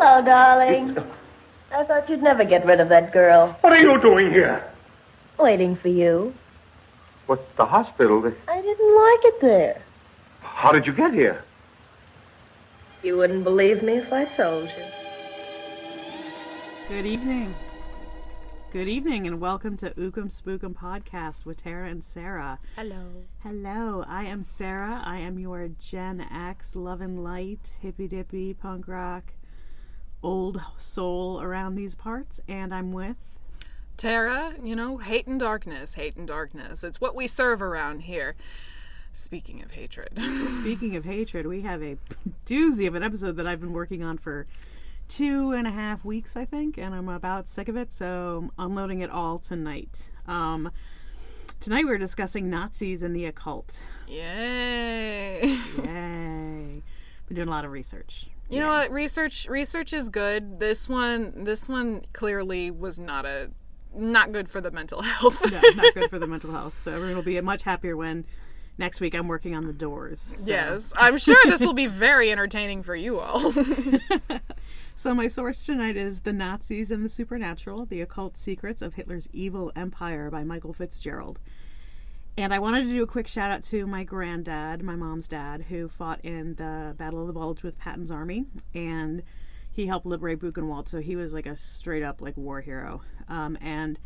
Hello, darling. I thought you'd never get rid of that girl. What are you doing here? Waiting for you. What's the hospital? I didn't like it there. How did you get here? You wouldn't believe me if I told you. Good evening. Good evening, and welcome to Ookum Spookum Podcast with Tara and Sarah. Hello. Hello, I am Sarah. I am your Gen X, love and light, hippy-dippy, punk rock, old soul around these parts, and I'm with... Tara, hate and darkness, hate and darkness. It's what we serve around here. Speaking of hatred. Speaking of hatred, we have a doozy of an episode that I've been working on for 2.5 weeks, I think, and I'm about sick of it, so I'm unloading it all tonight. Tonight we're discussing Nazis and the occult. Yay! Yay! Been doing a lot of research. You know what? Research is good. This one clearly was not good for the mental health. No, not good for the mental health. So everyone will be much happier when next week I'm working on the doors. So. Yes, I'm sure this will be very entertaining for you all. So my source tonight is The Nazis and the Supernatural, The Occult Secrets of Hitler's Evil Empire by Michael Fitzgerald. And I wanted to do a quick shout out to my granddad, my mom's dad, who fought in the Battle of the Bulge with Patton's army, and he helped liberate Buchenwald, so he was like a straight up like war hero. And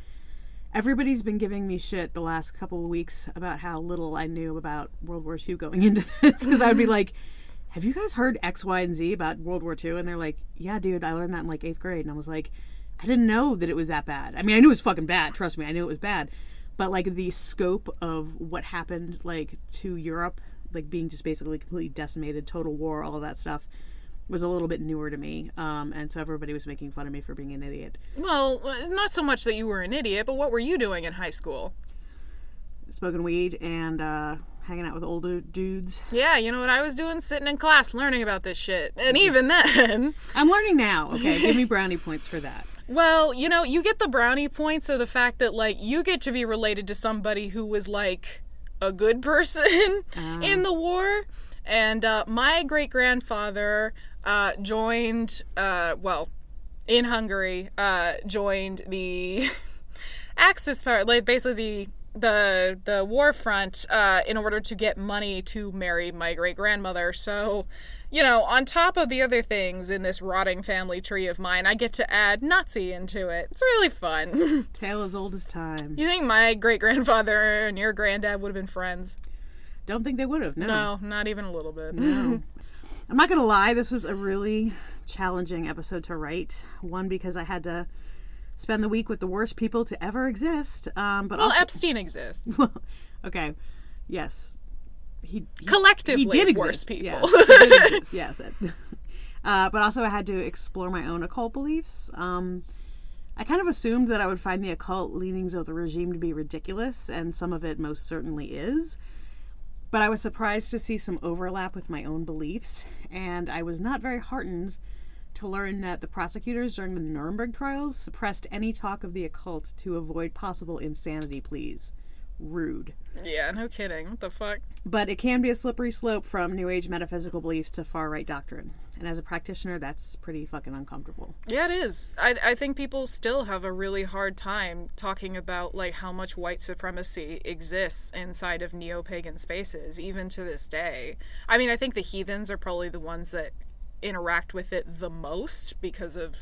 everybody's been giving me shit the last couple of weeks about how little I knew about World War II going into this, because I would be like, have you guys heard X, Y, and Z about World War II? And they're like, yeah, dude, I learned that in like 8th grade. And I was like, I didn't know that it was that bad. I mean, I knew it was fucking bad. Trust me, I knew it was bad. But like the scope of what happened like to Europe, like being just basically completely decimated, total war, all of that stuff, was a little bit newer to me. And so everybody was making fun of me for being an idiot. Well, not so much that you were an idiot, but what were you doing in high school? Smoking weed and hanging out with older dudes. Yeah, you know what I was doing? Sitting in class learning about this shit. And even then... I'm learning now, okay? Give me brownie points for that. Well, you get the brownie points of the fact that, like, you get to be related to somebody who was, like, a good person in the war. And my great-grandfather joined, in Hungary, joined the Axis power, like, basically the war front in order to get money to marry my great-grandmother. So, on top of the other things in this rotting family tree of mine, I get to add Nazi into it. It's really fun. Tale as old as time. You think my great-grandfather and your granddad would have been friends? Don't think they would have, no. No, not even a little bit. No. I'm not going to lie, this was a really challenging episode to write. One, because I had to spend the week with the worst people to ever exist. But also, Epstein exists. Well, okay, yes. He collectively he did worse exist. people. Yes, he did exist, yes. But also I had to explore my own occult beliefs. I kind of assumed that I would find the occult leanings of the regime to be ridiculous, and some of it most certainly is. But I was surprised to see some overlap with my own beliefs, and I was not very heartened to learn that the prosecutors during the Nuremberg trials suppressed any talk of the occult to avoid possible insanity pleas. Rude. Yeah, no kidding. What the fuck? But it can be a slippery slope from New Age metaphysical beliefs to far-right doctrine. And as a practitioner, that's pretty fucking uncomfortable. Yeah, it is. I think people still have a really hard time talking about, like, how much white supremacy exists inside of neo-pagan spaces, even to this day. I mean, I think the heathens are probably the ones that interact with it the most because of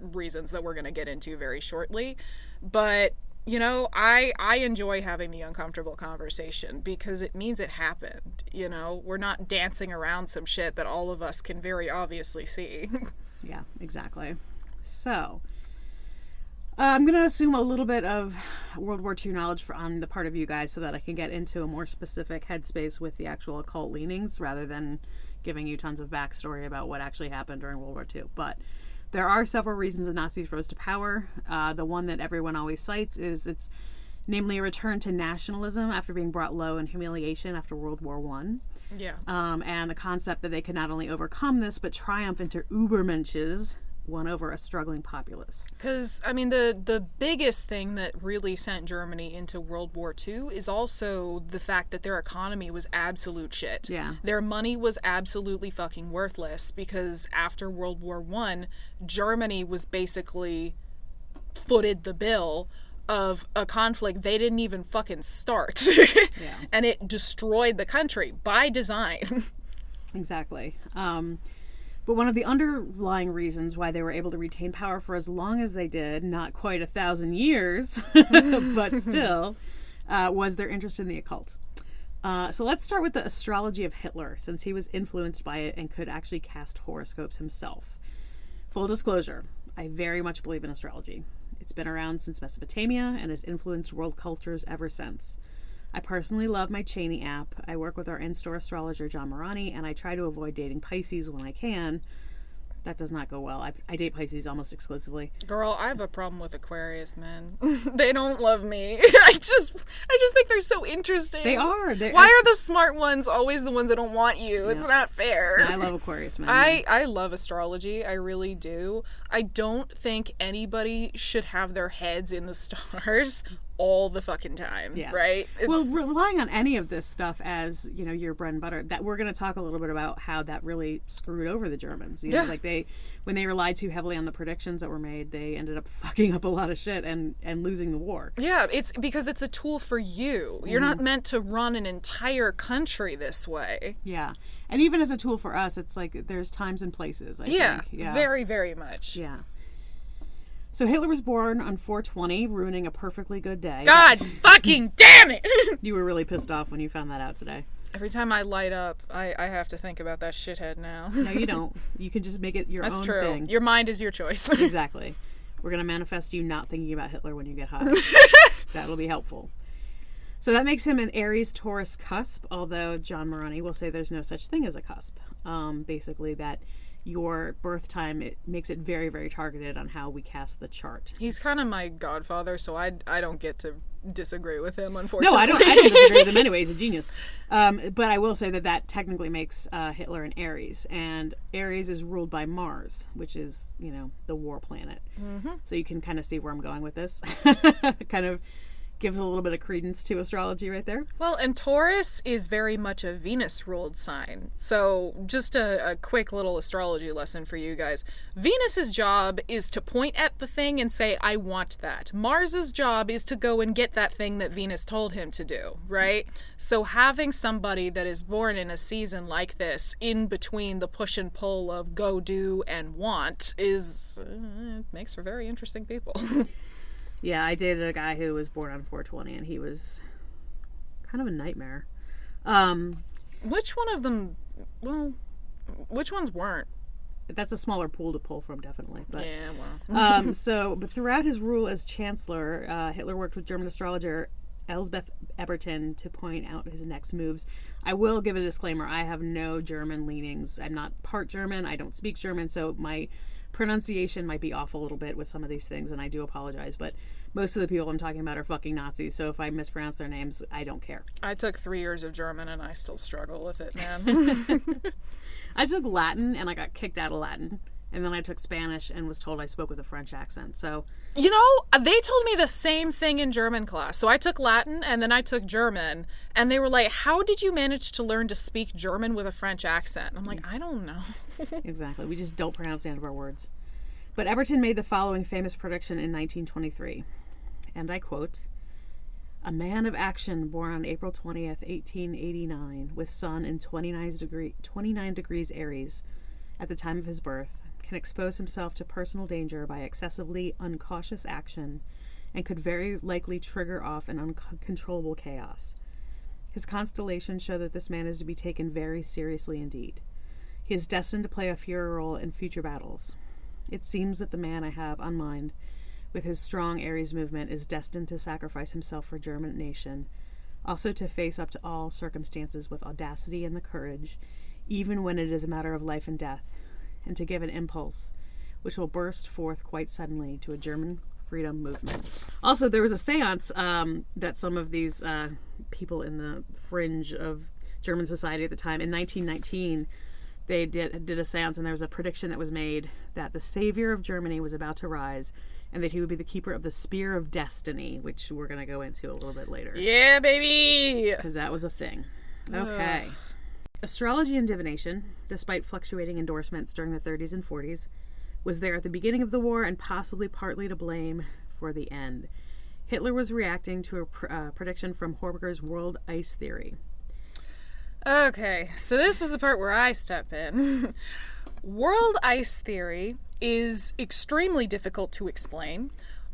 reasons that we're going to get into very shortly. But... I enjoy having the uncomfortable conversation because it means it happened. We're not dancing around some shit that all of us can very obviously see. Yeah, exactly. So, I'm going to assume a little bit of World War II knowledge on the part of you guys so that I can get into a more specific headspace with the actual occult leanings rather than giving you tons of backstory about what actually happened during World War II. But there are several reasons the Nazis rose to power. The one that everyone always cites is it's namely a return to nationalism after being brought low in humiliation after World War I. Yeah. And the concept that they could not only overcome this, but triumph into Übermenches, won over a struggling populace. Because, I mean, the biggest thing that really sent Germany into World War II is also the fact that their economy was absolute shit. Yeah. Their money was absolutely fucking worthless, because after World War I, Germany was basically footed the bill of a conflict they didn't even fucking start. Yeah. And it destroyed the country by design. Exactly. But one of the underlying reasons why they were able to retain power for as long as they did, not quite 1,000 years, but still, was their interest in the occult. So let's start with the astrology of Hitler, since he was influenced by it and could actually cast horoscopes himself. Full disclosure, I very much believe in astrology. It's been around since Mesopotamia and has influenced world cultures ever since. I personally love my Cheney app. I work with our in-store astrologer, John Morani, and I try to avoid dating Pisces when I can. That does not go well. I date Pisces almost exclusively. Girl, I have a problem with Aquarius men. They don't love me. I just think they're so interesting. They are. Why are the smart ones always the ones that don't want you? Yeah. It's not fair. I love Aquarius men. I love astrology. I really do. I don't think anybody should have their heads in the stars all the fucking time, right? Well, relying on any of this stuff as, your bread and butter, that we're going to talk a little bit about how that really screwed over the Germans. Like when they relied too heavily on the predictions that were made, they ended up fucking up a lot of shit and losing the war. Yeah, it's because it's a tool for you. You're not meant to run an entire country this way. Yeah. And even as a tool for us, it's like there's times and places, I think. Yeah, very, very much. Yeah. So Hitler was born on 4/20, ruining a perfectly good day. God fucking damn it! You were really pissed off when you found that out today. Every time I light up, I have to think about that shithead now. No, you don't. You can just make it your own thing. That's true. Your mind is your choice. Exactly. We're going to manifest you not thinking about Hitler when you get high. That'll be helpful. So that makes him an Aries-Taurus cusp, although John Morani will say there's no such thing as a cusp. Basically that your birth time, it makes it very, very targeted on how we cast the chart. He's kind of my godfather, so I don't get to disagree with him, unfortunately. No, I don't disagree with him anyway. He's a genius. But I will say that technically makes Hitler an Aries. And Aries is ruled by Mars, which is, the war planet. Mm-hmm. So you can kind of see where I'm going with this. Kind of gives a little bit of credence to astrology right there. Well, and Taurus is very much a Venus-ruled sign. So just a quick little astrology lesson for you guys. Venus's job is to point at the thing and say, I want that. Mars's job is to go and get that thing that Venus told him to do, right? So having somebody that is born in a season like this, in between the push and pull of go, do, and want, makes for very interesting people. Yeah, I dated a guy who was born on 4/20, and he was kind of a nightmare. Which one of them? Well, which ones weren't? That's a smaller pool to pull from, definitely. But, yeah, well. But throughout his rule as chancellor, Hitler worked with German astrologer Elsbeth Eberton to point out his next moves. I will give a disclaimer. I have no German leanings. I'm not part German. I don't speak German, so my pronunciation might be off a little bit with some of these things, and I do apologize, but most of the people I'm talking about are fucking Nazis, so if I mispronounce their names, I don't care. I took 3 years of German, and I still struggle with it, man. I took Latin, and I got kicked out of Latin, and then I took Spanish and was told I spoke with a French accent, so... they told me the same thing in German class. So I took Latin, and then I took German, and they were like, how did you manage to learn to speak German with a French accent? And I'm like, I don't know. Exactly. We just don't pronounce the end of our words. But Eberton made the following famous prediction in 1923, and I quote, "A man of action born on April 20th, 1889, with sun in 29 degrees Aries at the time of his birth, can expose himself to personal danger by excessively uncautious action and could very likely trigger off an uncontrollable chaos. His constellations show that this man is to be taken very seriously indeed. He is destined to play a further role in future battles. It seems that the man I have on mind, with his strong Aries movement, is destined to sacrifice himself for German nation, also to face up to all circumstances with audacity and the courage, even when it is a matter of life and death, and to give an impulse which will burst forth quite suddenly to a German freedom movement." Also, there was a seance that some of these people in the fringe of German society at the time, in 1919, they did a seance, and there was a prediction that was made that the savior of Germany was about to rise, and that he would be the keeper of the Spear of Destiny, which we're going to go into a little bit later. Yeah, baby! Because that was a thing. Okay. Astrology and divination, despite fluctuating endorsements during the 30s and 40s, was there at the beginning of the war and possibly partly to blame for the end. Hitler was reacting to a prediction from Horberger's world ice theory. Okay, so this is the part where I step in. World ice theory is extremely difficult to explain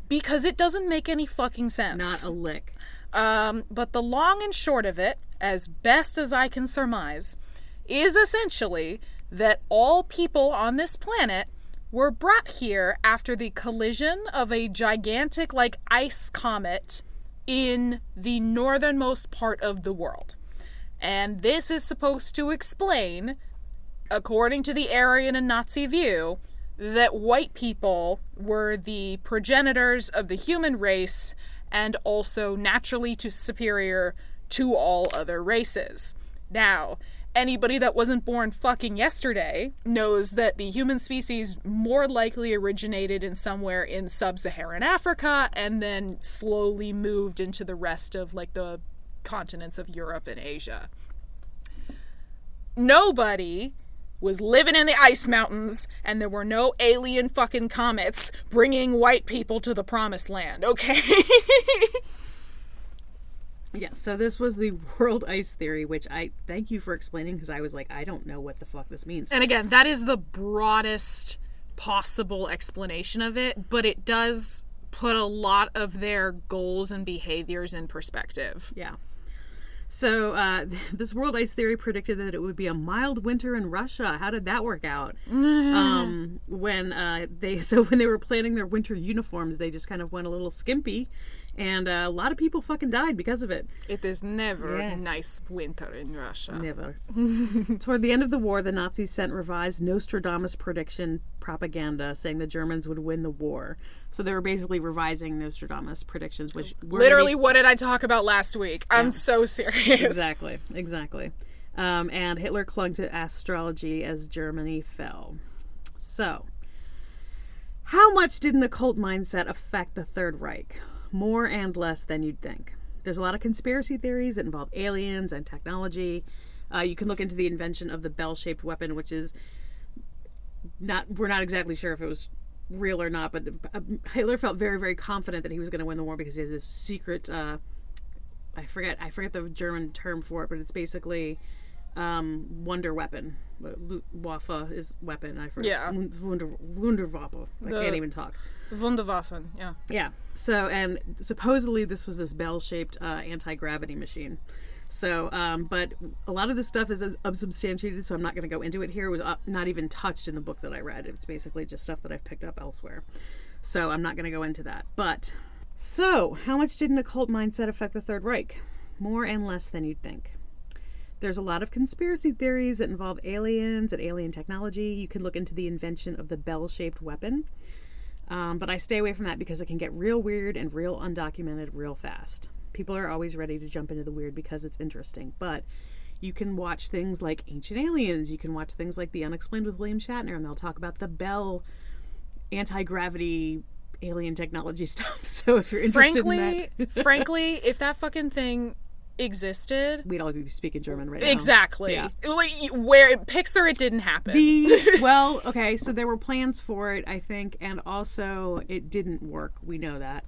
because it doesn't make any fucking sense. Not a lick. But the long and short of it, as best as I can surmise, is essentially that all people on this planet were brought here after the collision of a gigantic, ice comet in the northernmost part of the world. And this is supposed to explain, according to the Aryan and Nazi view, that white people were the progenitors of the human race and also naturally superior to all other races. Now, anybody that wasn't born fucking yesterday knows that the human species more likely originated in somewhere in sub-Saharan Africa and then slowly moved into the rest of the continents of Europe and Asia. Nobody was living in the ice mountains, and there were no alien fucking comets bringing white people to the promised land, okay? Yeah, so this was the world ice theory, which I thank you for explaining, because I was like, I don't know what the fuck this means. And again, that is the broadest possible explanation of it, but it does put a lot of their goals and behaviors in perspective. Yeah. So this world ice theory predicted that it would be a mild winter in Russia. How did that work out? When they were planning their winter uniforms, they just kind of went a little skimpy, and a lot of people fucking died because of it. It is never a nice winter in Russia. Never. Toward the end of the war, the Nazis sent revised Nostradamus prediction propaganda saying the Germans would win the war. So they were basically revising Nostradamus predictions, which were literally what did I talk about last week? I'm so serious. Exactly. And Hitler clung to astrology as Germany fell. So, how much did an occult mindset affect the Third Reich? More and less than you'd think. There's a lot of conspiracy theories that involve aliens and technology. You can look into the invention of the bell-shaped weapon, which is we're not exactly sure if it was real or not, but Hitler felt very, very confident that he was going to win the war because he has this secret, I forget the German term for it, but it's basically wonder weapon. Waffe is weapon. I forget. Yeah. Wunderwaffe. I can't even talk. Wunderwaffen, yeah. Yeah. So, and supposedly this was this bell-shaped anti-gravity machine. So, but a lot of this stuff is unsubstantiated, so I'm not going to go into it here. It was not even touched in the book that I read. It's basically just stuff that I've picked up elsewhere. So I'm not going to go into that. But, so, how much did an occult mindset affect the Third Reich? More and less than you'd think. There's a lot of conspiracy theories that involve aliens and alien technology. You can look into the invention of the bell-shaped weapon. But I stay away from that because it can get real weird and real undocumented real fast. People are always ready to jump into the weird because it's interesting. But you can watch things like Ancient Aliens. You can watch things like The Unexplained with William Shatner, and they'll talk about the Bell anti-gravity alien technology stuff. So if you're interested in that... frankly, if that fucking thing existed, we'd all be speaking German right now. Exactly. Yeah. Where Pixar, it didn't happen. Well, okay, so there were plans for it, I think, and also it didn't work. We know that.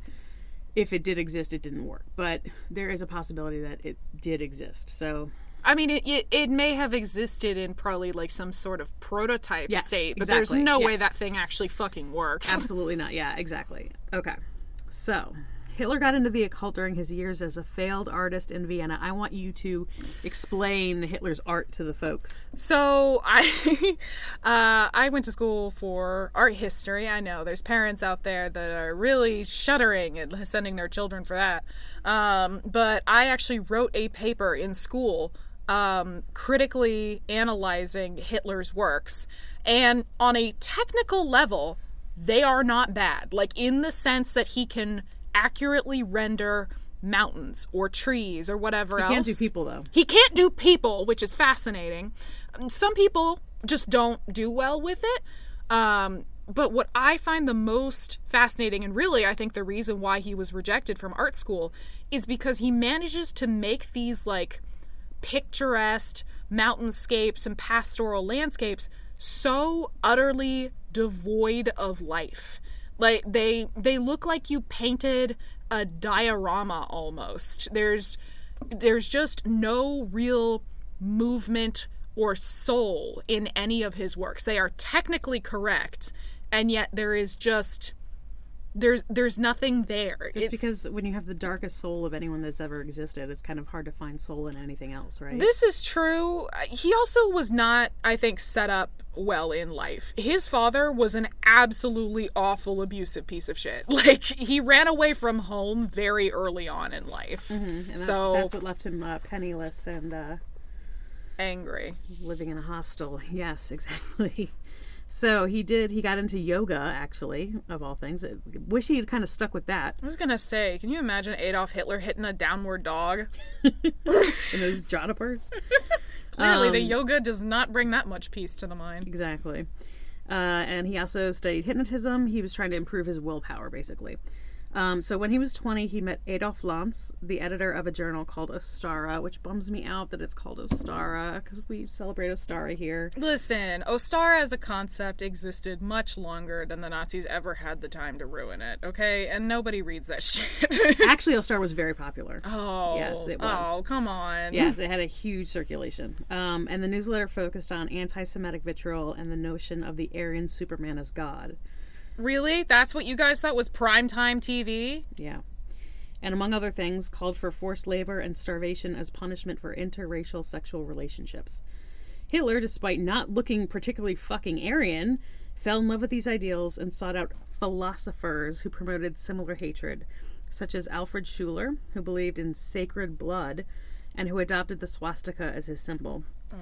If it did exist, it didn't work. But there is a possibility that it did exist. So, I mean, it may have existed in probably some sort of prototype state, but there's no way that thing actually fucking works. Absolutely not. Yeah, exactly. Okay. So, Hitler got into the occult during his years as a failed artist in Vienna. I want you to explain Hitler's art to the folks. So I went to school for art history. I know there's parents out there that are really shuddering at sending their children for that. But I actually wrote a paper in school critically analyzing Hitler's works. And on a technical level, they are not bad. In the sense that he can accurately render mountains or trees or whatever else. He can't do people, though. He can't do people, which is fascinating. Some people just don't do well with it. But what I find the most fascinating, and really I think the reason why he was rejected from art school, is because he manages to make these like picturesque mountainscapes and pastoral landscapes so utterly devoid of life. Like they look like you painted a diorama almost. There's just no real movement or soul in any of his works. They are technically correct, and yet there is just there's nothing there. It's because when you have the darkest soul of anyone that's ever existed, it's kind of hard to find soul in anything else, right? This is true. He also was not, I think, set up well in life. His father was an absolutely awful, abusive piece of shit. Like, he ran away from home very early on in life. Mm-hmm. And so that's what left him penniless and angry. Living in a hostel. Yes, exactly. So he got into yoga, actually, of all things. I wish he had kind of stuck with that. I was going to say, can you imagine Adolf Hitler hitting a downward dog? In those jonipers? Clearly, the yoga does not bring that much peace to the mind. Exactly. And he also studied hypnotism. He was trying to improve his willpower, basically. So when he was 20, he met Adolf Lorenz, the editor of a journal called Ostara, which bums me out that it's called Ostara, because we celebrate Ostara here. Listen, Ostara as a concept existed much longer than the Nazis ever had the time to ruin it, okay? And nobody reads that shit. Actually, Ostara was very popular. Oh. Yes, it was. Oh, come on. Yes, it had a huge circulation. And the newsletter focused on anti-Semitic vitriol and the notion of the Aryan Superman as God. Really? That's what you guys thought was primetime TV? Yeah. And among other things, called for forced labor and starvation as punishment for interracial sexual relationships. Hitler, despite not looking particularly fucking Aryan, fell in love with these ideals and sought out philosophers who promoted similar hatred, such as Alfred Schuller, who believed in sacred blood and who adopted the swastika as his symbol. Oh,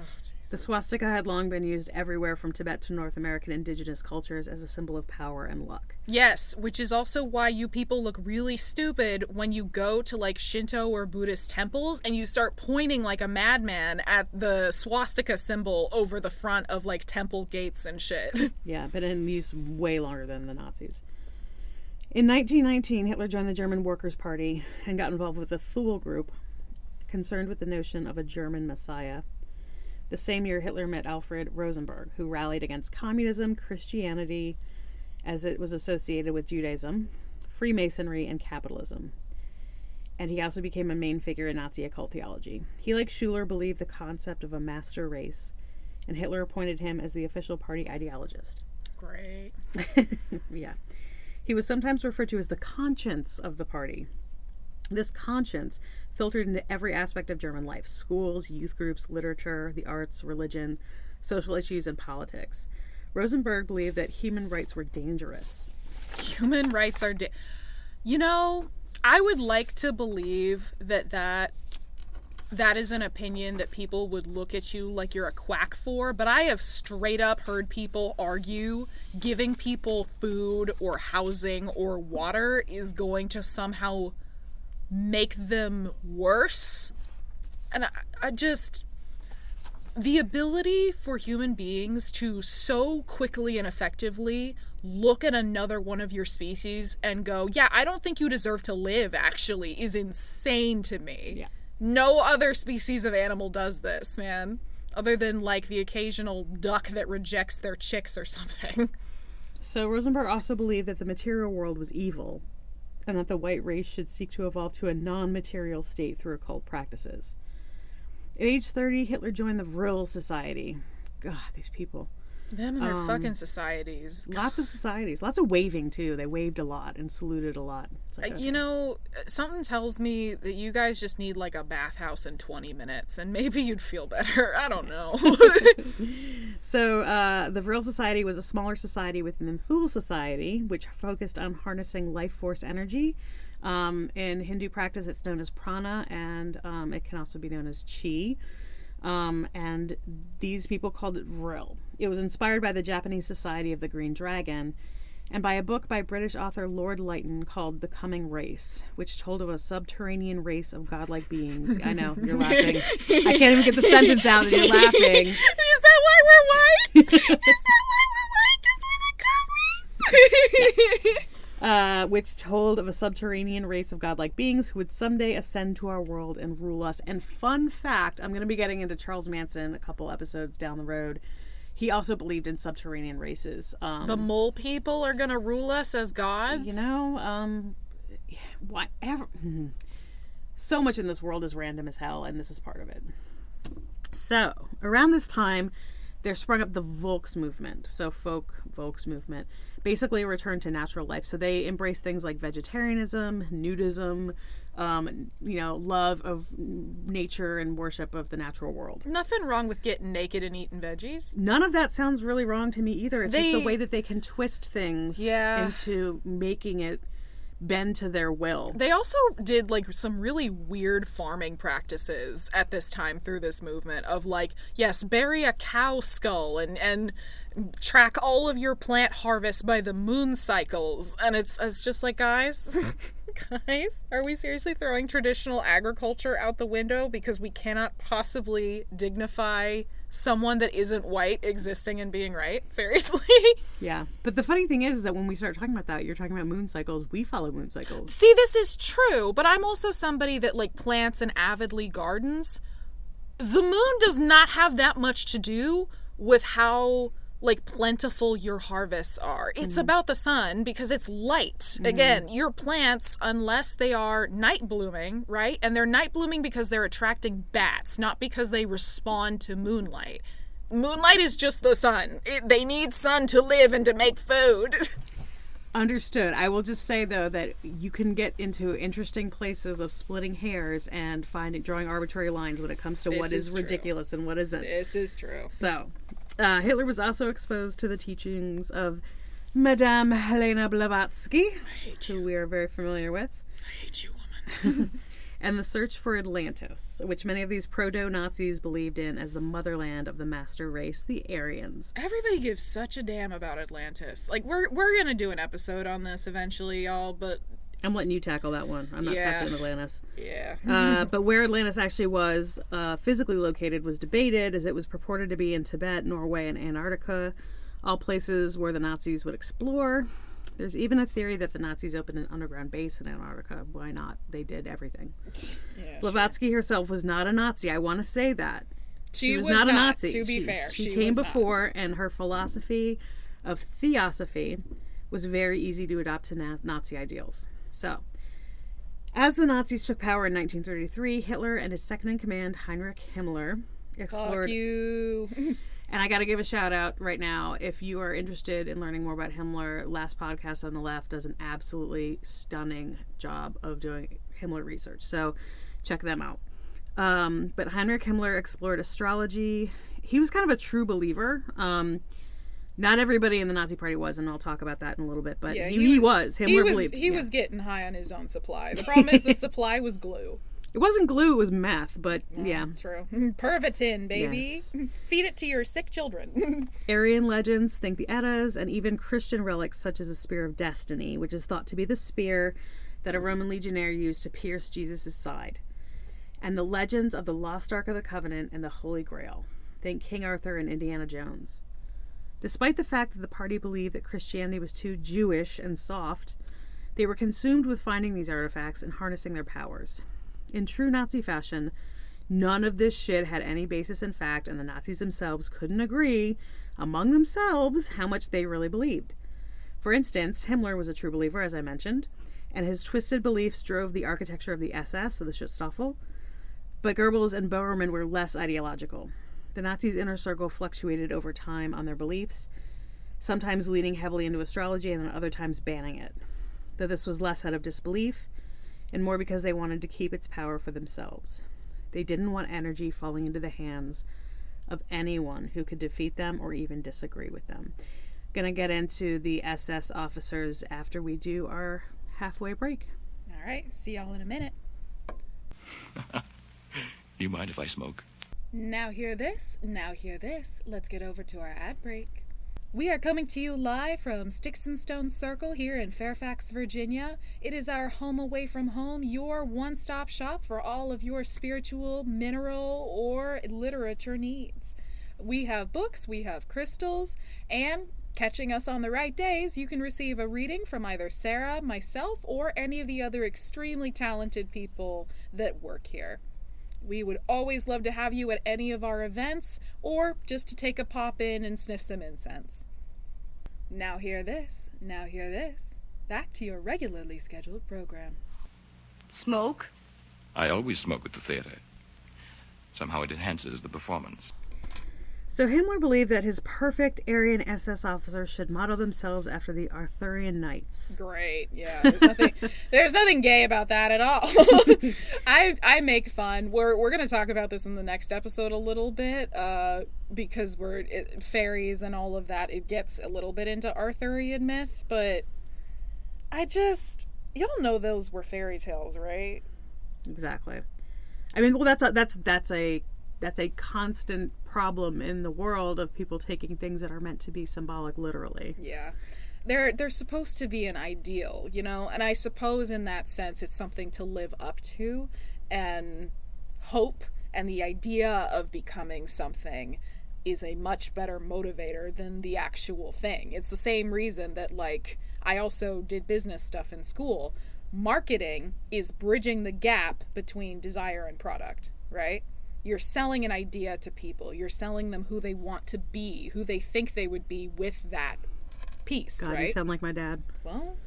the swastika had long been used everywhere from Tibet to North American indigenous cultures as a symbol of power and luck. Yes, which is also why you people look really stupid when you go to like Shinto or Buddhist temples and you start pointing like a madman at the swastika symbol over the front of like temple gates and shit. Yeah, been in use way longer than the Nazis. In 1919, Hitler joined the German Workers' Party and got involved with the Thule group, concerned with the notion of a German Messiah. The same year, Hitler met Alfred Rosenberg, who rallied against communism, Christianity, as it was associated with Judaism, Freemasonry, and capitalism. And he also became a main figure in Nazi occult theology. He, like Schuller, believed the concept of a master race, and Hitler appointed him as the official party ideologist. Great. Yeah. He was sometimes referred to as the conscience of the party. This conscience filtered into every aspect of German life: schools, youth groups, literature, the arts, religion, social issues, and politics. Rosenberg believed that human rights were dangerous. Human rights are... You know, I would like to believe that is an opinion that people would look at you like you're a quack for, but I have straight up heard people argue giving people food or housing or water is going to somehow make them worse. And I just... The ability for human beings to so quickly and effectively look at another one of your species and go, yeah, I don't think you deserve to live, actually, is insane to me. Yeah. No other species of animal does this, man. Other than, like, the occasional duck that rejects their chicks or something. So Rosenberg also believed that the material world was evil, and that the white race should seek to evolve to a non-material state through occult practices. At age 30, Hitler joined the Vril Society. God, these people. Them and their fucking societies. Lots of societies. Lots of waving, too. They waved a lot and saluted a lot. It's like, okay. You know, something tells me that you guys just need, like, a bathhouse in 20 minutes, and maybe you'd feel better. I don't know. So, the Vril Society was a smaller society within the Thule Society, which focused on harnessing life force energy. In Hindu practice, it's known as prana, and it can also be known as chi. And these people called it Vril. It was inspired by the Japanese Society of the Green Dragon and by a book by British author Lord Lytton called The Coming Race, which told of a subterranean race of godlike beings. I know, you're laughing. I can't even get the sentence out and you're laughing. Is that why we're white? Is that why we're white? Because we're the coveries? Which told of a subterranean race of godlike beings who would someday ascend to our world and rule us. And fun fact, I'm going to be getting into Charles Manson a couple episodes down the road. He also believed in subterranean races. The mole people are going to rule us as gods? You know, whatever. So much in this world is random as hell, and this is part of it. So, around this time, there sprung up the Volks movement. So, Volks movement. Basically a return to natural life. So they embrace things like vegetarianism, nudism, love of nature and worship of the natural world. Nothing wrong with getting naked and eating veggies. None of that sounds really wrong to me either. It's just the way that they can twist things into making it bend to their will. They also did like some really weird farming practices at this time through this movement of like, yes, bury a cow skull and track all of your plant harvest by the moon cycles. And it's just like, guys, are we seriously throwing traditional agriculture out the window because we cannot possibly dignify someone that isn't white existing and being right? Seriously? Yeah. But the funny thing is that when we start talking about that, you're talking about moon cycles. We follow moon cycles. See, this is true, but I'm also somebody that like plants and avidly gardens. The moon does not have that much to do with how like plentiful your harvests are. It's about the sun because it's light. Again, your plants, unless they are night blooming, right? And they're night blooming because they're attracting bats, not because they respond to moonlight. Moonlight is just the sun. They need sun to live and to make food. Understood. I will just say, though, that you can get into interesting places of splitting hairs and drawing arbitrary lines when it comes to what is ridiculous and what isn't. This is true. So, Hitler was also exposed to the teachings of Madame Helena Blavatsky, who we are very familiar with. I hate you, woman. And the search for Atlantis, which many of these proto-Nazis believed in as the motherland of the master race, the Aryans. Everybody gives such a damn about Atlantis. Like, we're going to do an episode on this eventually, y'all, but... I'm letting you tackle that one. I'm not touching Atlantis. Yeah. But where Atlantis actually was physically located was debated, as it was purported to be in Tibet, Norway, and Antarctica, all places where the Nazis would explore. There's even a theory that the Nazis opened an underground base in Antarctica. Why not? They did everything. Yeah, Blavatsky herself was not a Nazi. I want to say that. She was not a Nazi. To be fair. She came before, and her philosophy of theosophy was very easy to adopt to Nazi ideals. So, as the Nazis took power in 1933, Hitler and his second-in-command, Heinrich Himmler, explored... Fuck you. And I got to give a shout out right now. If you are interested in learning more about Himmler, Last Podcast on the Left does an absolutely stunning job of doing Himmler research. So check them out. But Heinrich Himmler explored astrology. He was kind of a true believer. Not everybody in the Nazi Party was, and I'll talk about that in a little bit. But yeah, he was. Himmler believed. He was getting high on his own supply. The problem is the supply was glue. It wasn't glue, it was meth, but yeah. True. Pervitin, baby. Yes. Feed it to your sick children. Aryan legends think the Eddas, and even Christian relics such as a spear of destiny, which is thought to be the spear that a Roman legionnaire used to pierce Jesus' side. And the legends of the Lost Ark of the Covenant and the Holy Grail. Think King Arthur and Indiana Jones. Despite the fact that the party believed that Christianity was too Jewish and soft, they were consumed with finding these artifacts and harnessing their powers. In true Nazi fashion, none of this shit had any basis in fact, and the Nazis themselves couldn't agree among themselves how much they really believed. For instance, Himmler was a true believer, as I mentioned, and his twisted beliefs drove the architecture of the SS, so the Schutzstaffel, but Goebbels and Bormann were less ideological. The Nazis' inner circle fluctuated over time on their beliefs, sometimes leaning heavily into astrology and other times banning it. Though this was less out of disbelief, and more because they wanted to keep its power for themselves. They didn't want energy falling into the hands of anyone who could defeat them or even disagree with them. Gonna get into the SS officers after we do our halfway break. All right, see y'all in a minute. You mind if I smoke? Now hear this, now hear this. Let's get over to our ad break. We are coming to you live from Sticks and Stones Circle here in Fairfax, Virginia. It is our home away from home, your one-stop shop for all of your spiritual, mineral, or literature needs. We have books, we have crystals, and catching us on the right days, you can receive a reading from either Sarah, myself, or any of the other extremely talented people that work here. We would always love to have you at any of our events, or just to take a pop in and sniff some incense. Now hear this, now hear this. Back to your regularly scheduled program. Smoke? I always smoke at the theater. Somehow it enhances the performance. So Himmler believed that his perfect Aryan SS officers should model themselves after the Arthurian knights. Great, yeah. There's nothing gay about that at all. I make fun. We're going to talk about this in the next episode a little bit, because fairies and all of that. It gets a little bit into Arthurian myth, but y'all know those were fairy tales, right? Exactly. I mean, well, that's a constant problem in the world of people taking things that are meant to be symbolic literally. Yeah. They're supposed to be an ideal, you know? And I suppose in that sense it's something to live up to, and hope and the idea of becoming something is a much better motivator than the actual thing. It's the same reason that, like, I also did business stuff in school. Marketing is bridging the gap between desire and product, right? You're selling an idea to people. You're selling them who they want to be, who they think they would be with that piece, God, right? You sound like my dad. Well,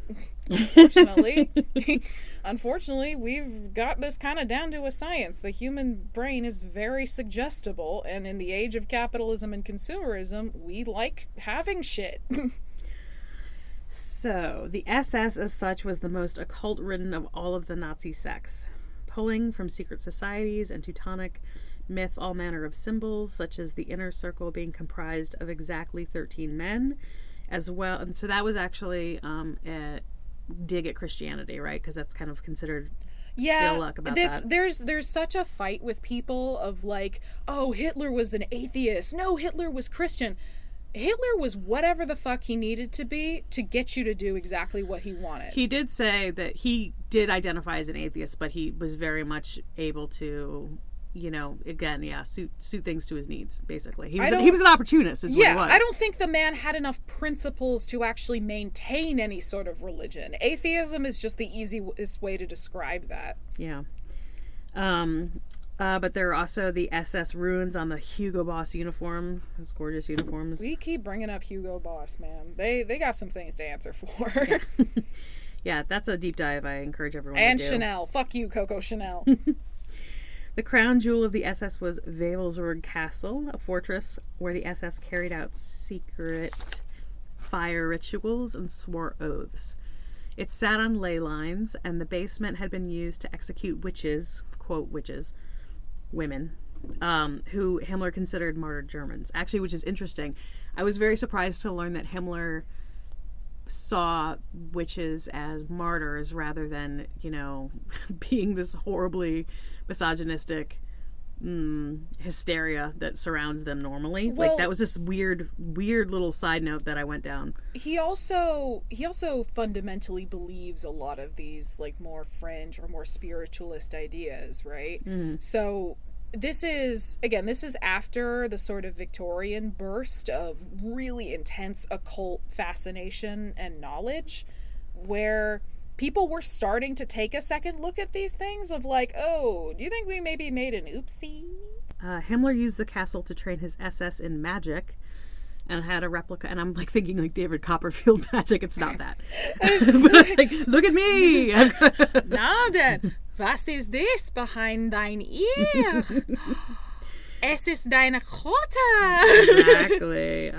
unfortunately, we've got this kind of down to a science. The human brain is very suggestible, and in the age of capitalism and consumerism, we like having shit. So, the SS as such was the most occult-ridden of all of the Nazi sects, pulling from secret societies and Teutonic myth all manner of symbols, such as the inner circle being comprised of exactly 13 men, as well. And so that was actually a dig at Christianity, right? Because that's kind of considered ill luck about that. There's such a fight with people of like, oh, Hitler was an atheist. No, Hitler was Christian. Hitler was whatever the fuck he needed to be to get you to do exactly what he wanted. He did say that he did identify as an atheist, but he was very much able to, you know, again, suit things to his needs, basically. He was an opportunist, is what he was. I don't think the man had enough principles to actually maintain any sort of religion. Atheism is just the easiest way to describe that. Yeah. But there are also the SS runes on the Hugo Boss uniform. Those gorgeous uniforms. We keep bringing up Hugo Boss, man. They got some things to answer for. Yeah. Yeah, that's a deep dive I encourage everyone to do. And Chanel. Fuck you, Coco Chanel. The crown jewel of the SS was Wewelsburg Castle, a fortress where the SS carried out secret fire rituals and swore oaths. It sat on ley lines, and the basement had been used to execute witches, quote, witches, women, who Himmler considered martyred Germans. Actually, which is interesting. I was very surprised to learn that Himmler saw witches as martyrs rather than, you know, being this horribly misogynistic hysteria that surrounds them normally. Well, like, that was this weird little side note that I went down. He also fundamentally believes a lot of these, like, more fringe or more spiritualist ideas, right? Mm-hmm. So this is after the sort of Victorian burst of really intense occult fascination and knowledge, where people were starting to take a second look at these things of like, oh, do you think we maybe made an oopsie? Himmler used the castle to train his SS in magic and had a replica, and I'm like thinking like David Copperfield magic. It's not that. But it's like, look at me! Now then, was is this behind thine ear? Es ist deine Krote! Exactly.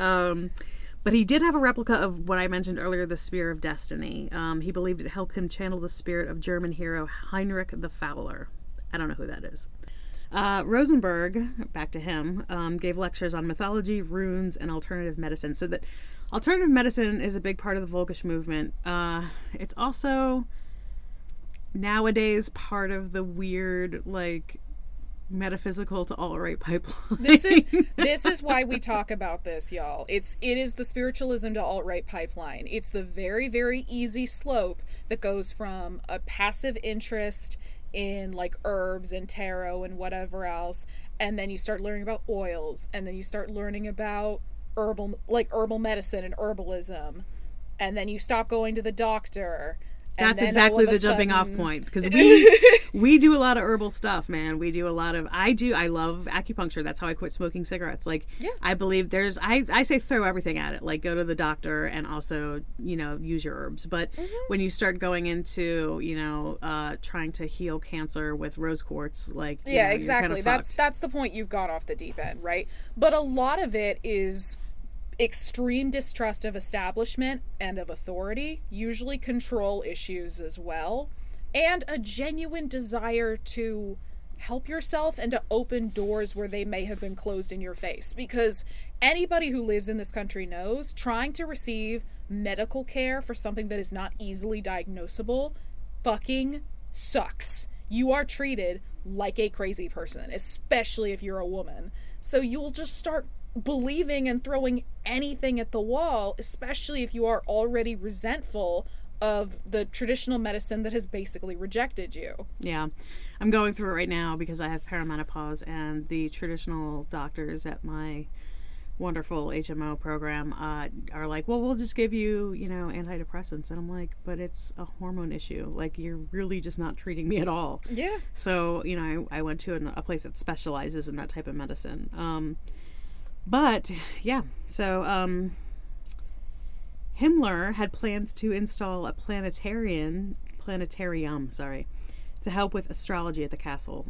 But he did have a replica of what I mentioned earlier, the Spear of Destiny. He believed it helped him channel the spirit of German hero Heinrich the Fowler. I don't know who that is. Rosenberg, back to him, gave lectures on mythology, runes, and alternative medicine. So that alternative medicine is a big part of the Volkisch movement. It's also nowadays part of the weird, like, metaphysical to alt-right pipeline. This is why we talk about this, y'all. It is the spiritualism to alt-right pipeline. It's the very, very easy slope that goes from a passive interest in like herbs and tarot and whatever else, and then you start learning about oils, and then you start learning about herbal medicine and herbalism, and then you stop going to the doctor. That's exactly the jumping off point, because we do a lot of herbal stuff, man. We do a lot of, I love acupuncture. That's how I quit smoking cigarettes. Like, yeah. I believe I say throw everything at it. Like, go to the doctor and also, use your herbs. But when you start going into, trying to heal cancer with rose quartz, like, yeah, exactly. That's the point. You've got off the deep end, right? But a lot of it is extreme distrust of establishment and of authority, usually control issues as well, and a genuine desire to help yourself and to open doors where they may have been closed in your face. Because anybody who lives in this country knows trying to receive medical care for something that is not easily diagnosable fucking sucks. You are treated like a crazy person, especially if you're a woman. So you'll just start believing and throwing anything at the wall, especially if you are already resentful of the traditional medicine that has basically rejected you. Yeah. I'm going through it right now because I have perimenopause, and the traditional doctors at my wonderful HMO program are like, well, we'll just give you, antidepressants. And I'm like, but it's a hormone issue. Like, you're really just not treating me at all. Yeah. So, I went to a place that specializes in that type of medicine. But, yeah, so Himmler had plans to install a planetarium, to help with astrology at the castle.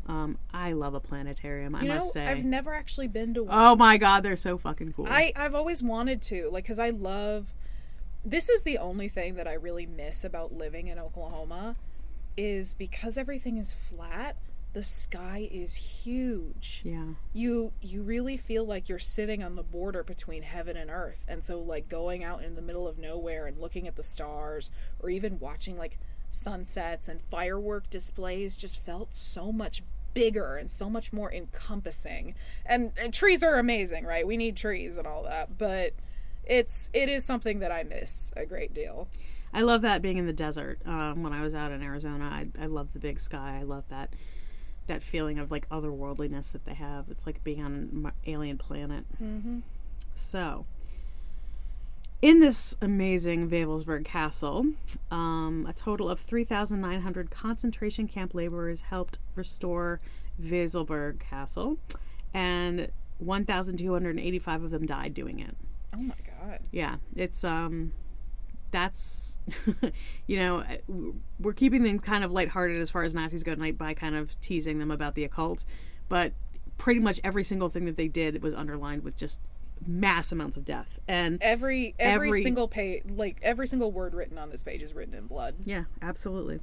I love a planetarium, I must say. I've never actually been to one. Oh my god, they're so fucking cool. I've always wanted to, because I love... This is the only thing that I really miss about living in Oklahoma, is because everything is flat, the sky is huge. Yeah. You really feel like you're sitting on the border between heaven and earth. And so, like, going out in the middle of nowhere and looking at the stars, or even watching, like, sunsets and firework displays just felt so much bigger and so much more encompassing. And trees are amazing, right? We need trees and all that. But it is something that I miss a great deal. I love that being in the desert. When I was out in Arizona, I love the big sky. I love that feeling of, like, otherworldliness that they have. It's like being on an alien planet. Mm-hmm. So, in this amazing Wewelsburg castle, a total of 3,900 concentration camp laborers helped restore Wewelsburg Castle, and 1,285 of them died doing it. Oh my god. Yeah, it's that's, we're keeping them kind of lighthearted as far as Nazis go tonight by kind of teasing them about the occult, but pretty much every single thing that they did was underlined with just mass amounts of death. And every single page, like every single word written on this page is written in blood. Yeah, absolutely.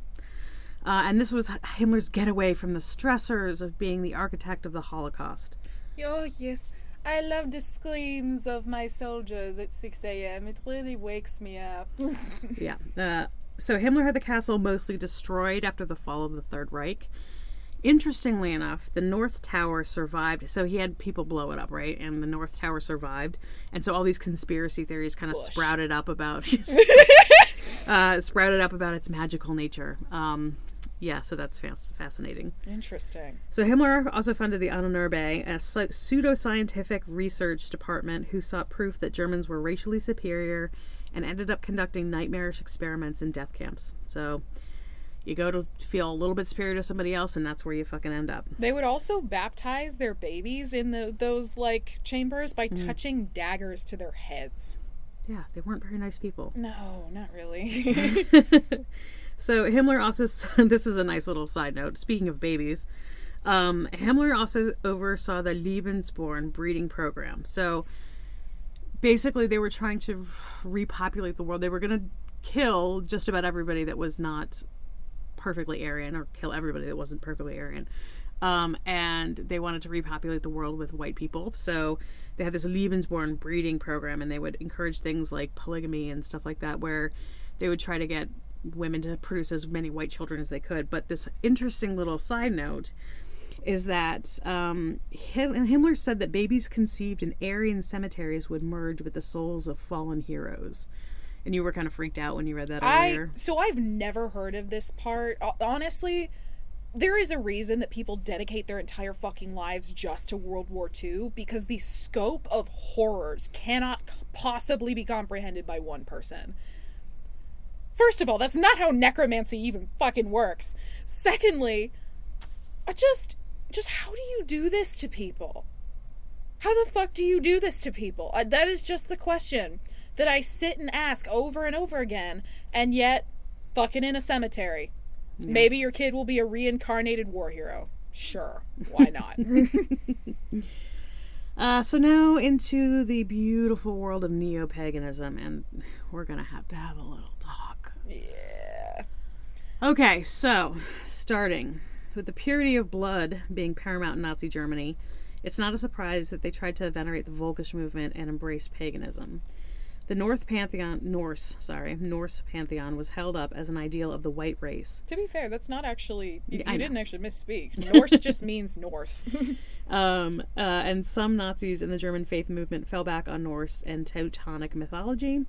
And this was Himmler's getaway from the stressors of being the architect of the Holocaust. Oh, yes. I love the screams of my soldiers at 6 a.m. It really wakes me up. Yeah. So Himmler had the castle mostly destroyed after the fall of the Third Reich. Interestingly enough, the North Tower survived. So he had people blow it up, right? And the North Tower survived. And so all these conspiracy theories kind of sprouted up about its magical nature. Yeah, so that's fascinating. Interesting. So Himmler also funded the Ahnenerbe, a pseudoscientific research department who sought proof that Germans were racially superior and ended up conducting nightmarish experiments in death camps. So you go to feel a little bit superior to somebody else, and that's where you fucking end up. They would also baptize their babies in those chambers by touching daggers to their heads. Yeah, they weren't very nice people. No, not really. So Himmler also, this is a nice little side note, speaking of babies, Himmler also oversaw the Lebensborn breeding program. So basically they were trying to repopulate the world. They were going to kill just about everybody that was not perfectly Aryan, or kill everybody that wasn't perfectly Aryan. And they wanted to repopulate the world with white people. So they had this Lebensborn breeding program, and they would encourage things like polygamy and stuff like that, where they would try to get women to produce as many white children as they could. But this interesting little side note is that Himmler said that babies conceived in Aryan cemeteries would merge with the souls of fallen heroes. And you were kind of freaked out when you read that earlier. So I've never heard of this part. Honestly, there is a reason that people dedicate their entire fucking lives just to World War II, because the scope of horrors cannot possibly be comprehended by one person. First of all, that's not how necromancy even fucking works. Secondly, just how do you do this to people? How the fuck do you do this to people? That is just the question that I sit and ask over and over again, and yet, fucking in a cemetery. Yeah. Maybe your kid will be a reincarnated war hero. Sure, why not? So now into the beautiful world of neo-paganism, and we're gonna have to have a little talk. Yeah. Okay, so, starting with the purity of blood being paramount in Nazi Germany, it's not a surprise that they tried to venerate the Volkish movement and embrace paganism. The Norse pantheon was held up as an ideal of the white race. To be fair, that's not actually... You didn't actually misspeak. Norse just means north. And some Nazis in the German faith movement fell back on Norse and Teutonic mythology.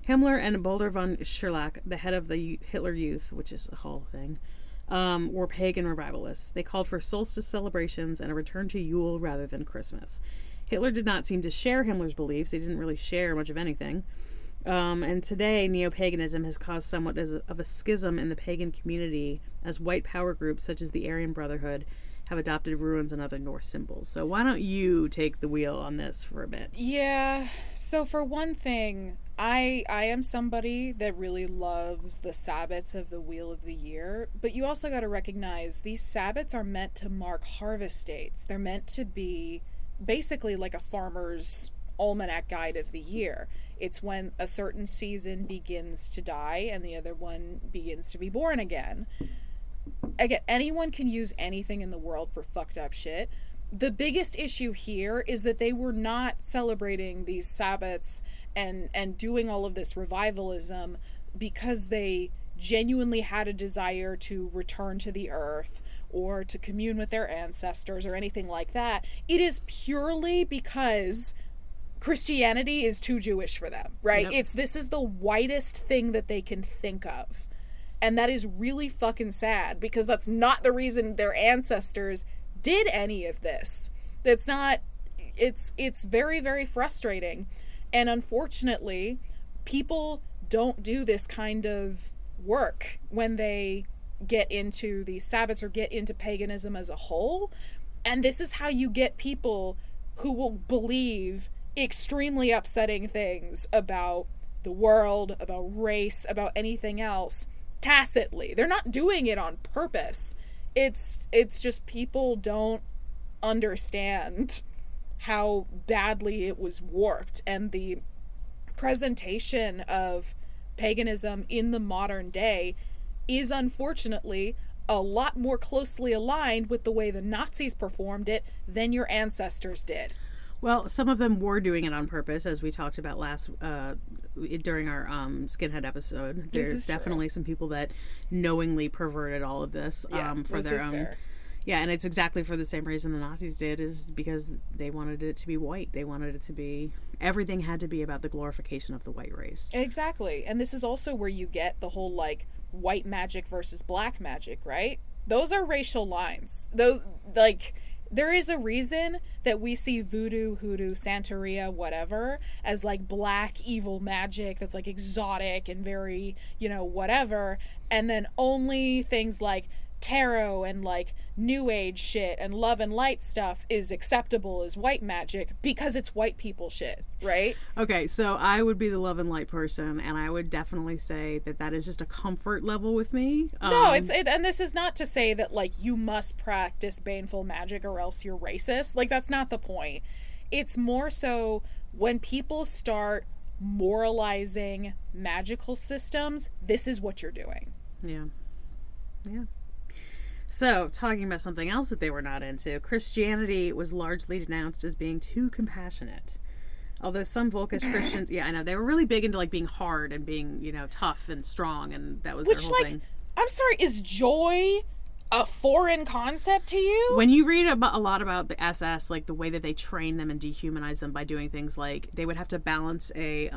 Himmler and Baldur von Schirach, the head of the Hitler Youth, which is a whole thing, were pagan revivalists. They called for solstice celebrations and a return to Yule rather than Christmas. Hitler did not seem to share Himmler's beliefs. He didn't really share much of anything. And today, neo-paganism has caused somewhat of a schism in the pagan community, as white power groups such as the Aryan Brotherhood have adopted runes and other Norse symbols. So why don't you take the wheel on this for a bit? Yeah. So for one thing, I am somebody that really loves the Sabbats of the Wheel of the Year, but you also got to recognize these Sabbats are meant to mark harvest dates. They're meant to be basically like a farmer's almanac guide of the year. It's when a certain season begins to die and the other one begins to be born again. Again, anyone can use anything in the world for fucked up shit. The biggest issue here is that they were not celebrating these Sabbats and doing all of this revivalism because they genuinely had a desire to return to the earth or to commune with their ancestors or anything like that. It is purely because Christianity is too Jewish for them, right? Yep. This is the whitest thing that they can think of. And that is really fucking sad, because that's not the reason their ancestors did any of this. That's not, it's very, very frustrating. And unfortunately, people don't do this kind of work when they get into the Sabbats or get into paganism as a whole. And this is how you get people who will believe extremely upsetting things about the world, about race, about anything else, tacitly. They're not doing it on purpose. It's just people don't understand how badly it was warped, and the presentation of paganism in the modern day is unfortunately a lot more closely aligned with the way the Nazis performed it than your ancestors did. Well, some of them were doing it on purpose, as we talked about during our Skinhead episode. There's definitely some people that knowingly perverted all of this for their own. Fair. Yeah, and it's exactly for the same reason the Nazis did, is because they wanted it to be white. They wanted it to be, everything had to be about the glorification of the white race. Exactly. And this is also where you get the whole, like, white magic versus black magic, right? Those are racial lines. Those, like, there is a reason that we see voodoo, hoodoo, Santeria, whatever, as, like, black evil magic that's, like, exotic and very, whatever. And then only things like tarot and, like, new age shit and love and light stuff is acceptable as white magic because it's white people shit, right? Okay, so I would be the love and light person, and I would definitely say that is just a comfort level with me. No, and this is not to say that, like, you must practice baneful magic or else you're racist. Like, that's not the point. It's more so when people start moralizing magical systems, this is what you're doing. Yeah. So, talking about something else that they were not into, Christianity was largely denounced as being too compassionate. Although some Volkish Christians, yeah, I know, they were really big into, like, being hard and being, tough and strong, and that was their whole thing. I'm sorry, is joy a foreign concept to you? When you read a lot about the SS, like, the way that they train them and dehumanize them by doing things like, they would have to balance a,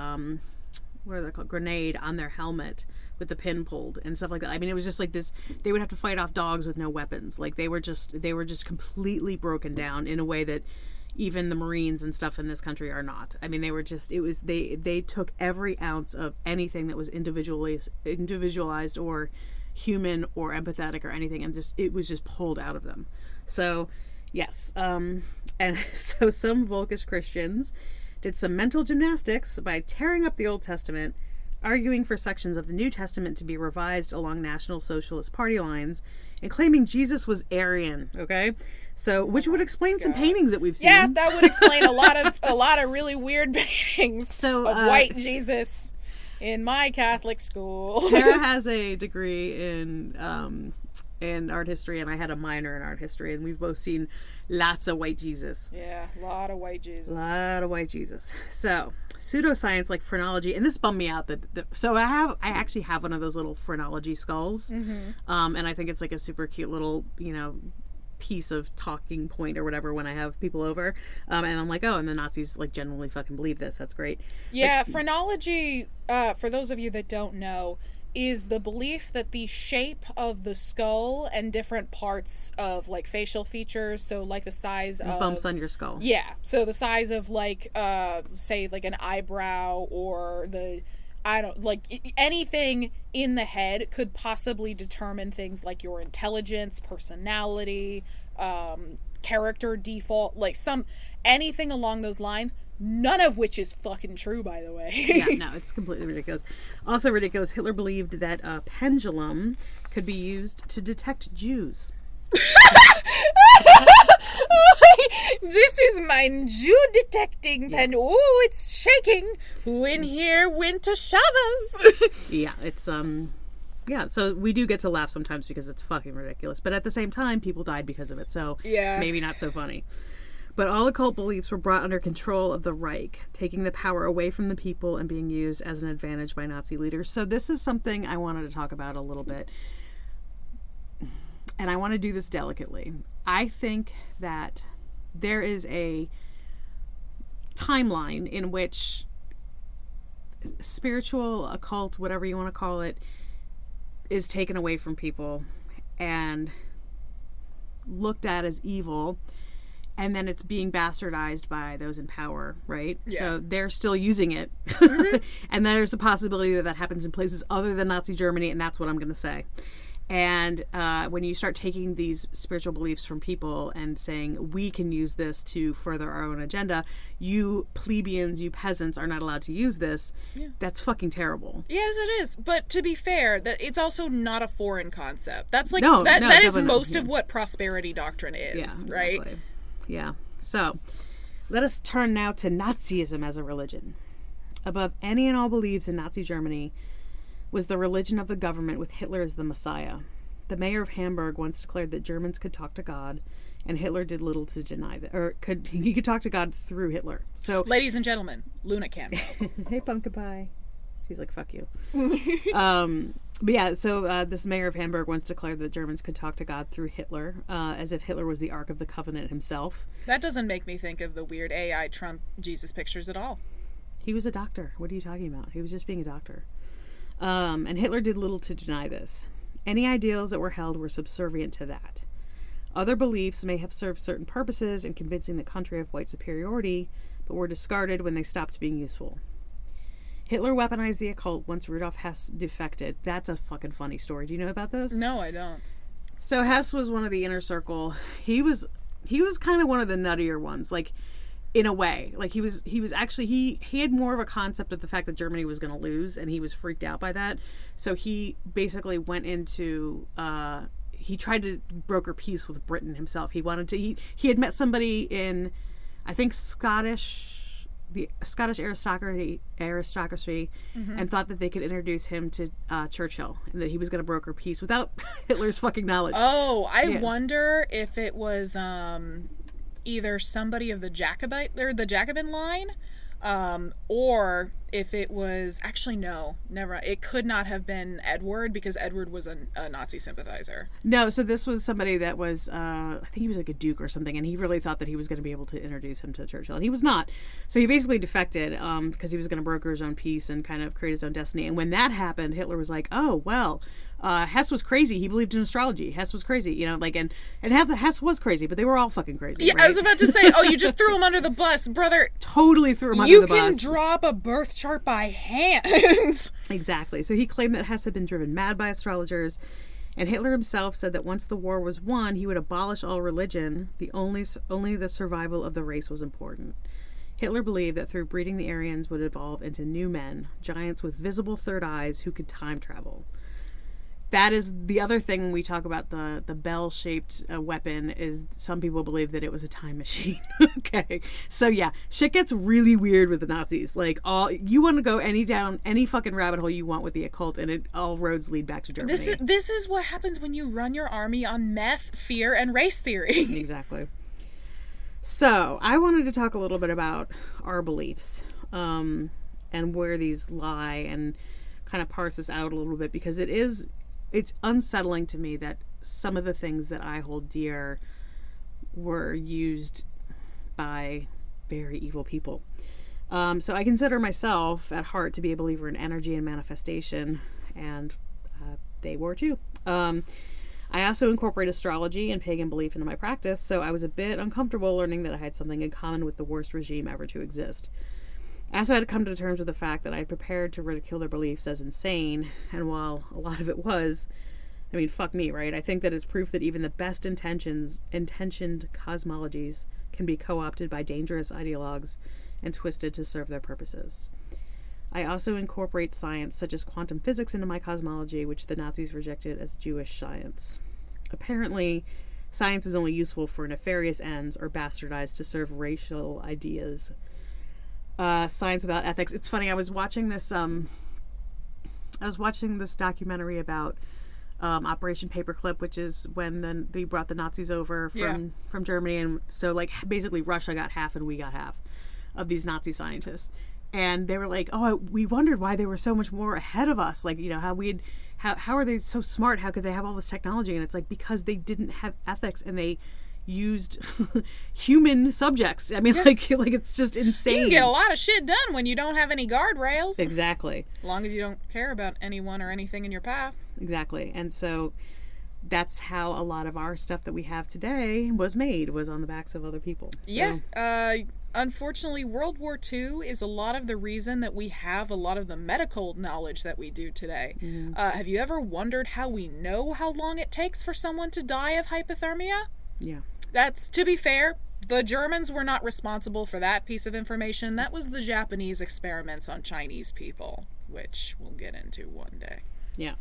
grenade on their helmet with the pin pulled and stuff like that. I mean, it was just like this. They would have to fight off dogs with no weapons. Like they were just completely broken down in a way that even the Marines and stuff in this country are not. I mean, they took every ounce of anything that was individualized or human or empathetic or anything, and it was just pulled out of them. So yes, and so some Volkish Christians did some mental gymnastics by tearing up the Old Testament, arguing for sections of the New Testament to be revised along National Socialist Party lines, and claiming Jesus was Aryan. Okay, so which would explain some paintings that we've seen. Yeah, that would explain a lot of really weird paintings of white Jesus in my Catholic school. Tara has a degree in art history, and I had a minor in art history, and we've both seen lots of white Jesus. Yeah, a lot of white Jesus. So pseudoscience like phrenology, and this bummed me out so I actually have one of those little phrenology skulls, and I think it's like a super cute little piece of talking point or whatever when I have people over, and I'm like, oh, and the Nazis like genuinely fucking believe this. That's great. Yeah, phrenology, for those of you that don't know, is the belief that the shape of the skull and different parts of like facial features, so like the size of bumps on your skull, so the size of like say like an eyebrow or anything in the head could possibly determine things like your intelligence, personality, character default, like anything along those lines. None of which is fucking true, by the way. Yeah, no, it's completely ridiculous. Also ridiculous, Hitler believed that a pendulum could be used to detect Jews. This is my Jew detecting pen. Yes. Oh, it's shaking. When here went to Shabbos. Yeah, it's yeah, so we do get to laugh sometimes because it's fucking ridiculous. But at the same time, people died because of it, so maybe not so funny. But all occult beliefs were brought under control of the Reich, taking the power away from the people and being used as an advantage by Nazi leaders. So this is something I wanted to talk about a little bit. And I want to do this delicately. I think that there is a timeline in which spiritual, occult, whatever you want to call it, is taken away from people and looked at as evil. And then it's being bastardized by those in power, right? Yeah. So they're still using it. And there's a possibility that happens in places other than Nazi Germany, and that's what I'm going to say. And when you start taking these spiritual beliefs from people and saying, we can use this to further our own agenda, you plebeians, you peasants are not allowed to use this, that's fucking terrible. Yes, it is. But to be fair, that it's also not a foreign concept. That's like, that is most of what prosperity doctrine is, right? Exactly. Yeah. So, let us turn now to Nazism as a religion. Above any and all beliefs in Nazi Germany was the religion of the government with Hitler as the Messiah. The mayor of Hamburg once declared that Germans could talk to God, and Hitler did little to deny that. Or he could talk to God through Hitler. So, ladies and gentlemen, Luna cameo. Hey, pumpkin pie. She's like, fuck you. But yeah, so this mayor of Hamburg once declared that Germans could talk to God through Hitler, as if Hitler was the Ark of the Covenant himself. That doesn't make me think of the weird AI Trump Jesus pictures at all. He was a doctor. What are you talking about? He was just being a doctor. And Hitler did little to deny this. Any ideals that were held were subservient to that. Other beliefs may have served certain purposes in convincing the country of white superiority, but were discarded when they stopped being useful. Hitler weaponized the occult once Rudolf Hess defected. That's a fucking funny story. Do you know about this? No, I don't. So Hess was one of the inner circle. He was kind of one of the nuttier ones, like, in a way. Like, he was actually, he had more of a concept of the fact that Germany was going to lose, and he was freaked out by that. So he basically went into, he tried to broker peace with Britain himself. He wanted to, he had met somebody in, I think, the Scottish aristocracy, and thought that they could introduce him to Churchill, and that he was going to broker peace without Hitler's fucking knowledge. Oh, I wonder if it was either somebody of the Jacobin line, or if it was... Actually, no. Never. It could not have been Edward, because Edward was a Nazi sympathizer. No, so this was somebody that was, I think he was like a duke or something, and he really thought that he was going to be able to introduce him to Churchill, and he was not. So he basically defected because he was going to broker his own peace and kind of create his own destiny. And when that happened, Hitler was like, oh, well... Hess was crazy. He believed in astrology. Hess was crazy, you know, like, and Hess was crazy, but they were all fucking crazy. Yeah, right? I was about to say, oh, you just threw him under the bus, brother. Totally threw him under the bus. You can drop a birth chart by hand. Exactly. So he claimed that Hess had been driven mad by astrologers, and Hitler himself said that once the war was won, he would abolish all religion. Only the survival of the race was important. Hitler believed that through breeding, the Aryans would evolve into new men, giants with visible third eyes who could time travel. That is the other thing when we talk about the bell-shaped weapon, is some people believe that it was a time machine. Okay. So yeah, shit gets really weird with the Nazis. Like, you want to go down any fucking rabbit hole you want with the occult, and all roads lead back to Germany. This is what happens when you run your army on meth, fear, and race theory. Exactly. So I wanted to talk a little bit about our beliefs, and where these lie, and kind of parse this out a little bit, because it's unsettling to me that some of the things that I hold dear were used by very evil people. So I consider myself at heart to be a believer in energy and manifestation, and they were too. I also incorporate astrology and pagan belief into my practice, so I was a bit uncomfortable learning that I had something in common with the worst regime ever to exist. I also had to come to terms with the fact that I had prepared to ridicule their beliefs as insane, and while a lot of it was, I mean, fuck me, right? I think that it's proof that even the best intentioned cosmologies can be co-opted by dangerous ideologues and twisted to serve their purposes. I also incorporate science such as quantum physics into my cosmology, which the Nazis rejected as Jewish science. Apparently, science is only useful for nefarious ends or bastardized to serve racial ideas. Science without ethics. It's funny, I was watching this documentary about Operation Paperclip, which is when they brought the Nazis over from Germany, and so like basically Russia got half and we got half of these Nazi scientists. And they were like, oh, we wondered why they were so much more ahead of us. Like, you know, how are they so smart? How could they have all this technology? And it's like, because they didn't have ethics, and they used human subjects. I mean, like it's just insane. You can get a lot of shit done when you don't have any guardrails. Exactly. As long as you don't care about anyone or anything in your path. Exactly. And so that's how a lot of our stuff that we have today was on the backs of other people. So. Yeah. Unfortunately, World War II is a lot of the reason that we have a lot of the medical knowledge that we do today. Mm-hmm. Have you ever wondered how we know how long it takes for someone to die of hypothermia? Yeah. That's, to be fair, the Germans were not responsible for that piece of information. That was the Japanese experiments on Chinese people, which we'll get into one day. Yeah.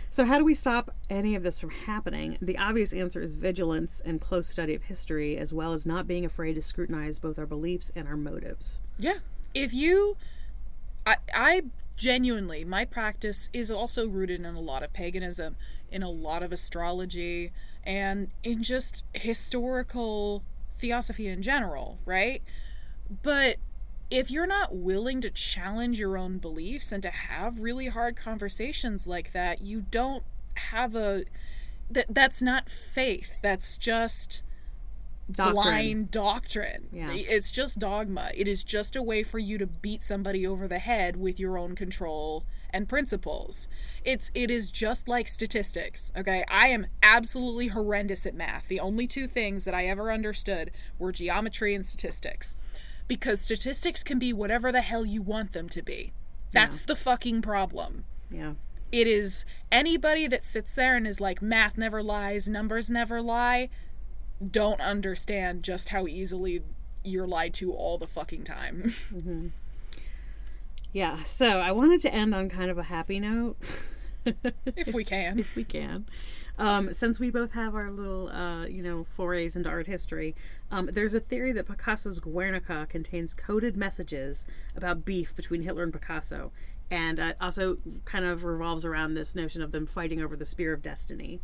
So how do we stop any of this from happening? The obvious answer is vigilance and close study of history, as well as not being afraid to scrutinize both our beliefs and our motives. Yeah. I genuinely, my practice is also rooted in a lot of paganism, in a lot of astrology, and in just historical theosophy in general, right? But if you're not willing to challenge your own beliefs and to have really hard conversations like that, you don't have that's not faith. That's just blind doctrine. Yeah. It's just dogma. It is just a way for you to beat somebody over the head with your own control and principles. It is just like statistics, okay? I am absolutely horrendous at math. The only two things that I ever understood were geometry and statistics. Because statistics can be whatever the hell you want them to be. That's the fucking problem. Yeah. It is anybody that sits there and is like, math never lies, numbers never lie, don't understand just how easily you're lied to all the fucking time. Mm-hmm. Yeah, so I wanted to end on kind of a happy note. If we can. If we can. Since we both have our little, forays into art history, there's a theory that Picasso's Guernica contains coded messages about beef between Hitler and Picasso, and also kind of revolves around this notion of them fighting over the Spear of Destiny.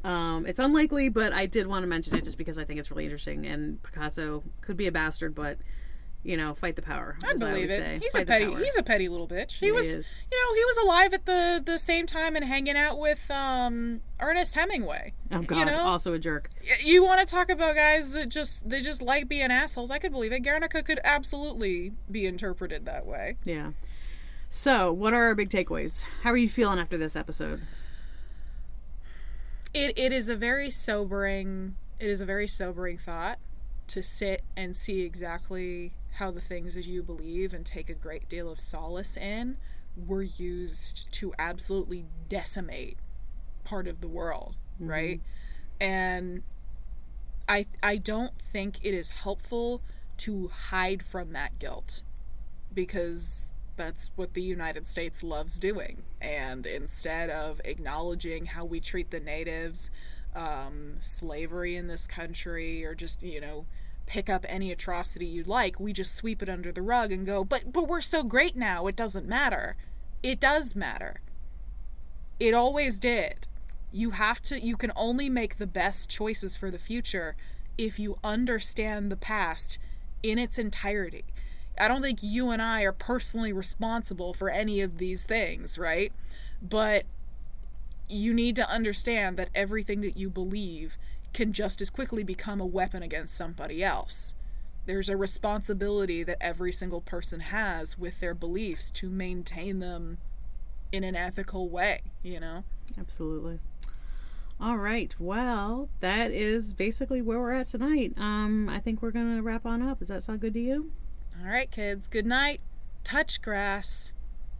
It's unlikely, but I did want to mention it just because I think it's really interesting, and Picasso could be a bastard, but fight the power. I believe it. Say. He's Fight a petty little bitch. He was alive at the same time and hanging out with Ernest Hemingway. Oh God, also a jerk. You want to talk about guys that they just like being assholes? I could believe it. Guernica could absolutely be interpreted that way. Yeah. So, what are our big takeaways? How are you feeling after this episode? It is a very sobering thought to sit and see exactly how the things that you believe and take a great deal of solace in were used to absolutely decimate part of the world, right? And I don't think it is helpful to hide from that guilt, because that's what the United States loves doing. And instead of acknowledging how we treat the natives, slavery in this country, or just, pick up any atrocity you'd like, we just sweep it under the rug and go, but we're so great now, it doesn't matter. It does matter. It always did. You can only make the best choices for the future if you understand the past in its entirety. I don't think you and I are personally responsible for any of these things, right? But you need to understand that everything that you believe can just as quickly become a weapon against somebody else. There's a responsibility that every single person has with their beliefs to maintain them in an ethical way, Absolutely. All right. Well, that is basically where we're at tonight. I think we're going to wrap on up. Does that sound good to you? All right, kids. Good night. Touch grass.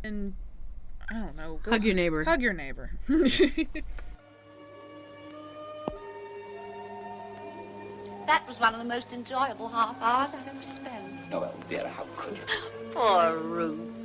And, I don't know. Hug your neighbor. Hug your neighbor. That was one of the most enjoyable half hours I've ever spent. Oh, well, Vera, how could you? Poor Ruth.